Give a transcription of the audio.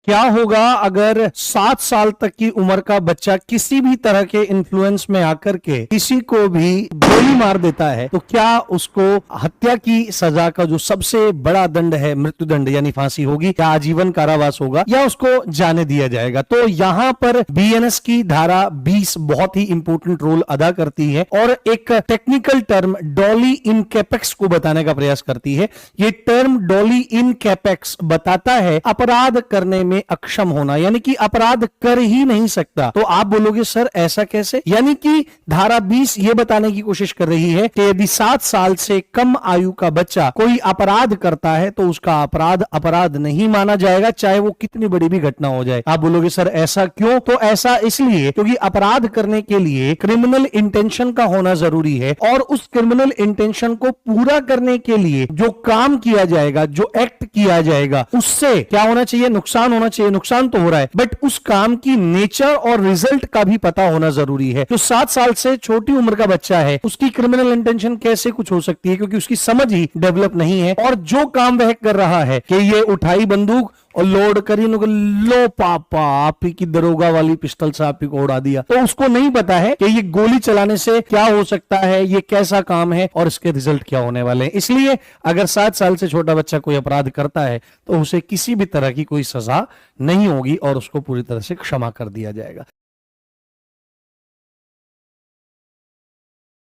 क्या होगा अगर 7 साल तक की उम्र का बच्चा किसी भी तरह के इन्फ्लुएंस में आकर के किसी को भी गोली मार देता है, तो क्या उसको हत्या की सजा का जो सबसे बड़ा दंड है, मृत्युदंड यानी फांसी होगी, या आजीवन कारावास होगा, या उसको जाने दिया जाएगा? तो यहां पर बीएनएस की धारा 20 बहुत ही इंपॉर्टेंट रोल अदा करती है और एक टेक्निकल टर्म डॉली इन कैपेक्स को बताने का प्रयास करती है। यह टर्म डॉली इन कैपेक्स बताता है अपराध करने में अक्षम होना, यानी कि अपराध कर ही नहीं सकता। तो आप बोलोगे सर ऐसा कैसे? यानी कि धारा 20 यह बताने की कोशिश कर रही है कि यदि 7 साल से कम आयु का बच्चा कोई अपराध करता है तो उसका अपराध अपराध नहीं माना जाएगा, चाहे वो कितनी बड़ी भी घटना हो जाए। आप बोलोगे सर ऐसा क्यों? तो ऐसा इसलिए क्योंकि अपराध करने के लिए क्रिमिनल इंटेंशन का होना जरूरी है, और उस क्रिमिनल इंटेंशन को पूरा करने के लिए जो काम किया जाएगा, जो एक्ट किया जाएगा, उससे क्या होना चाहिए? नुकसान होना चाहिए। नुकसान तो हो रहा है, बट उस काम की नेचर और रिजल्ट का भी पता होना जरूरी है। जो 7 साल से छोटी उम्र का बच्चा है, उसकी क्रिमिनल इंटेंशन कैसे कुछ हो सकती है, क्योंकि उसकी समझ ही डेवलप नहीं है। और जो काम वह कर रहा है कि ये उठाई बंदूक और लोड करी, लो पापा आप ही की दरोगा वाली पिस्टल से आप ही को उड़ा दिया, तो उसको नहीं पता है कि ये गोली चलाने से क्या हो सकता है, ये कैसा काम है और इसके रिजल्ट क्या होने वाले हैं। इसलिए अगर 7 साल से छोटा बच्चा कोई अपराध करता है तो उसे किसी भी तरह की कोई सजा नहीं होगी और उसको पूरी तरह से क्षमा कर दिया जाएगा।